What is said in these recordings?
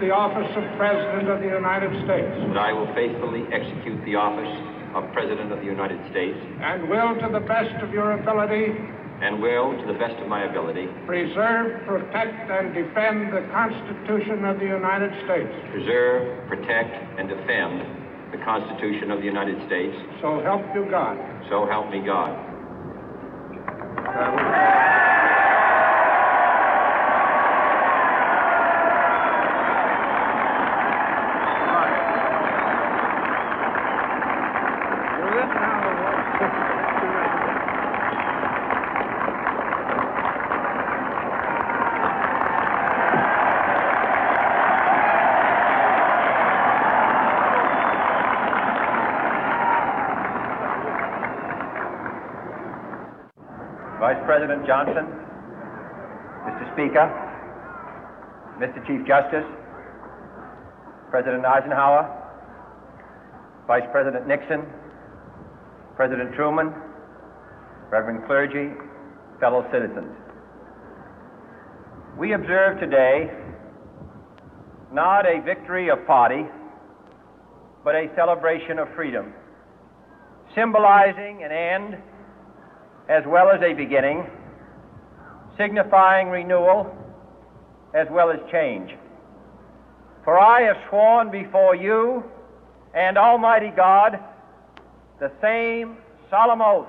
the office of President of the United States. That I will faithfully execute the office of President of the United States. And will, to the best of your ability, and will, to the best of my ability, preserve, protect, and defend the Constitution of the United States. Preserve, protect, and defend the Constitution of the United States. So help you God. So help me God. Vice President Johnson, Mr. Speaker, Mr. Chief Justice, President Eisenhower, Vice President Nixon, President Truman, Reverend clergy, fellow citizens. We observe today not a victory of party, but a celebration of freedom, symbolizing an end as well as a beginning, signifying renewal as well as change. For I have sworn before you and Almighty God the same solemn oath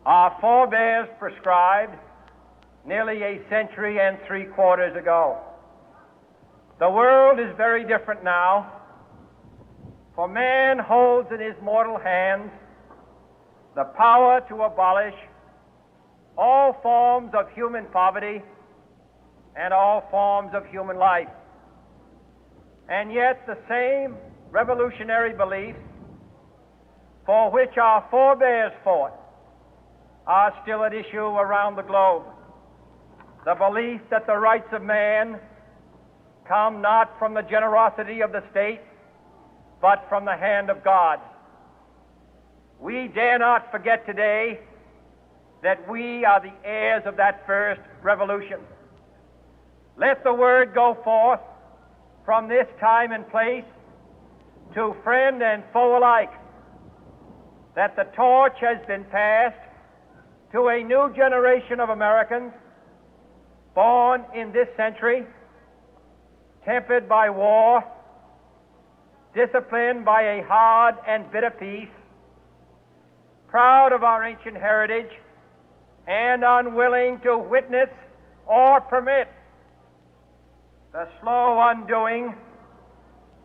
our forebears prescribed nearly a century and 3/4 ago. The world is very different now, for man holds in his mortal hands the power to abolish all forms of human poverty and all forms of human life. And yet the same revolutionary beliefs for which our forebears fought are still at issue around the globe. The belief that the rights of man come not from the generosity of the state, but from the hand of God. We dare not forget today that we are the heirs of that first revolution. Let the word go forth from this time and place to friend and foe alike that the torch has been passed to a new generation of Americans born in this century, tempered by war, disciplined by a hard and bitter peace, proud of our ancient heritage, and unwilling to witness or permit the slow undoing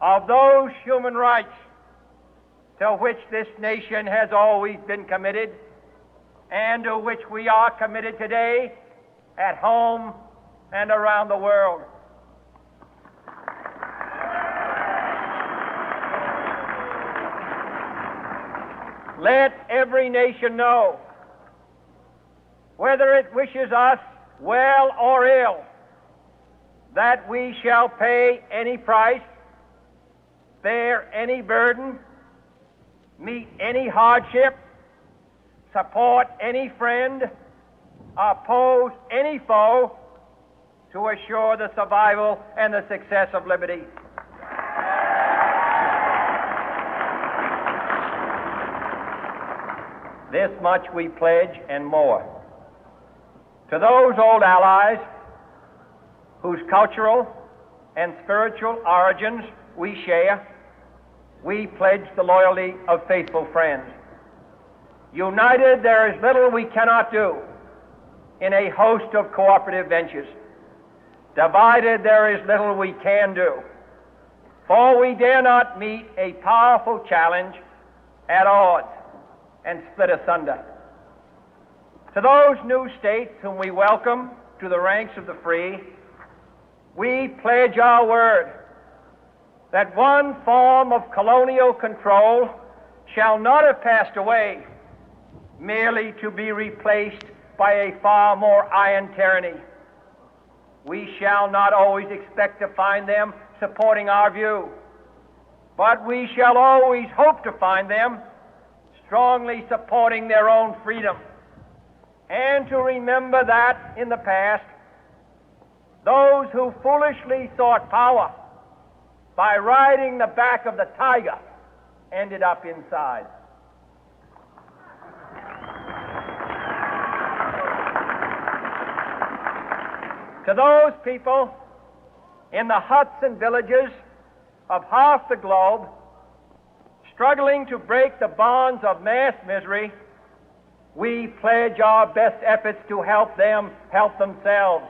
of those human rights to which this nation has always been committed and to which we are committed today at home and around the world. Let every nation know, whether it wishes us well or ill, that we shall pay any price, bear any burden, meet any hardship, support any friend, oppose any foe to assure the survival and the success of liberty. This much we pledge and more. To those old allies whose cultural and spiritual origins we share, we pledge the loyalty of faithful friends. United, there is little we cannot do in a host of cooperative ventures. Divided, there is little we can do, for we dare not meet a powerful challenge at odds and split asunder. To those new states whom we welcome to the ranks of the free, we pledge our word that one form of colonial control shall not have passed away, merely to be replaced by a far more iron tyranny. We shall not always expect to find them supporting our view, but we shall always hope to find them strongly supporting their own freedom, and to remember that in the past Those who foolishly sought power by riding the back of the tiger ended up inside. To those people in the huts and villages of half the globe struggling to break the bonds of mass misery, we pledge our best efforts to help them help themselves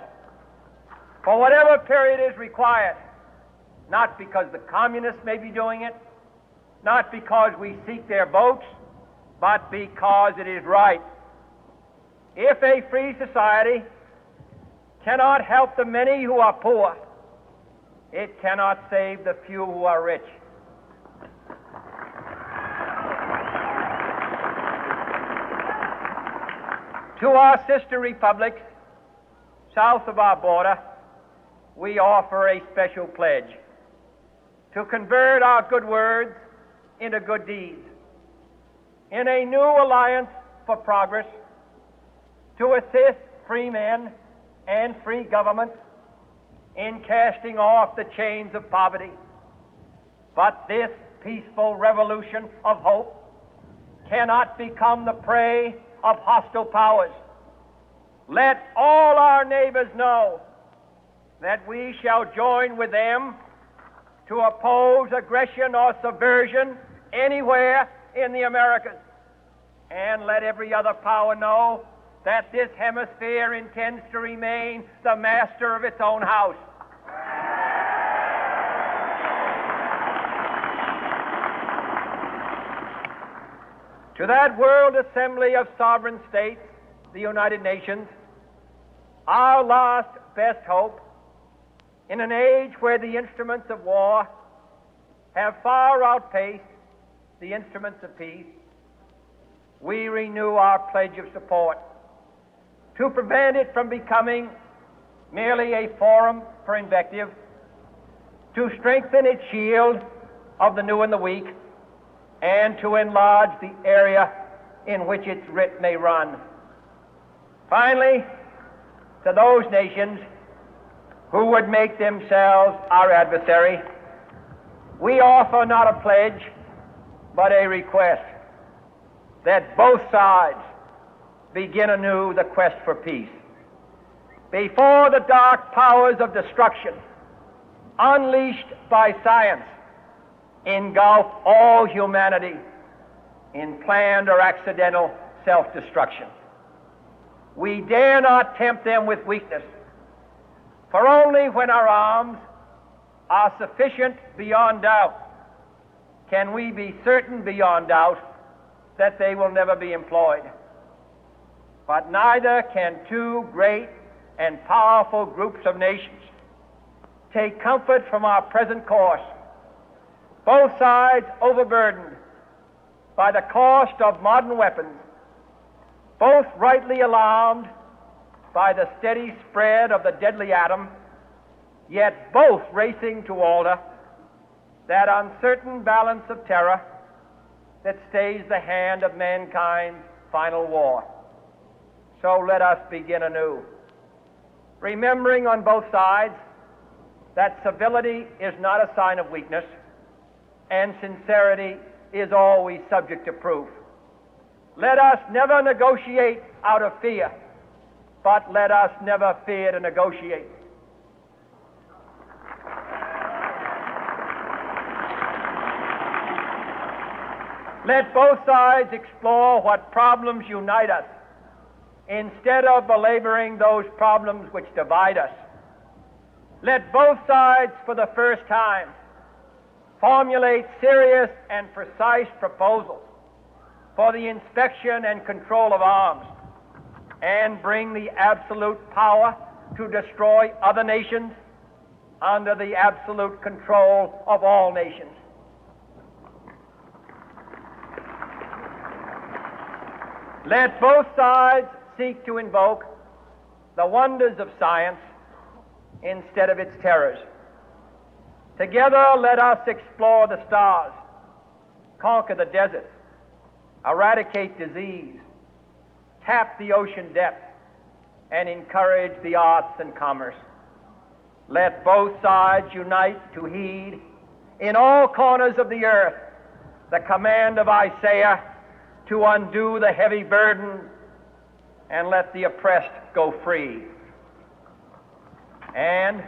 for whatever period is required, not because the communists may be doing it, not because we seek their votes, but because it is right. If a free society cannot help the many who are poor, it cannot save the few who are rich. To our sister republics south of our border, we offer a special pledge to convert our good words into good deeds, in a new alliance for progress, to assist free men and free governments in casting off the chains of poverty. But this peaceful revolution of hope cannot become the prey of hostile powers. Let all our neighbors know that we shall join with them to oppose aggression or subversion anywhere in the Americas. And let every other power know that this hemisphere intends to remain the master of its own house. To that World Assembly of Sovereign States, the United Nations, our last best hope, in an age where the instruments of war have far outpaced the instruments of peace, we renew our pledge of support to prevent it from becoming merely a forum for invective, to strengthen its shield of the new and the weak, and to enlarge the area in which its writ may run. Finally, to those nations who would make themselves our adversary, we offer not a pledge, but a request that both sides begin anew the quest for peace. Before the dark powers of destruction, unleashed by science, engulf all humanity in planned or accidental self-destruction, we dare not tempt them with weakness, for only when our arms are sufficient beyond doubt can we be certain beyond doubt that they will never be employed. But neither can two great and powerful groups of nations take comfort from our present course, both sides overburdened by the cost of modern weapons, both rightly alarmed by the steady spread of the deadly atom, yet both racing to alter that uncertain balance of terror that stays the hand of mankind's final war. So let us begin anew, remembering on both sides that civility is not a sign of weakness, and sincerity is always subject to proof. Let us never negotiate out of fear, but let us never fear to negotiate. Let both sides explore what problems unite us, instead of belaboring those problems which divide us. Let both sides, for the first time, formulate serious and precise proposals for the inspection and control of arms, and bring the absolute power to destroy other nations under the absolute control of all nations. Let both sides seek to invoke the wonders of science instead of its terrors. Together, let us explore the stars, conquer the deserts, eradicate disease, tap the ocean depths, and encourage the arts and commerce. let both sides unite to heed in all corners of the earth the command of Isaiah to undo the heavy burden and let the oppressed go free. And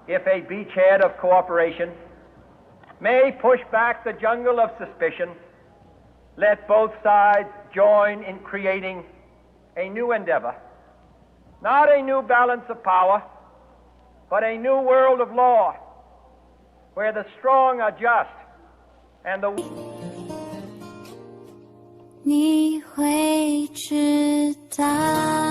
if a beachhead of cooperation may push back the jungle of suspicion, let both sides join in creating a new endeavor, not a new balance of power, but a new world of law, where the strong are just and the weak. 你会知道。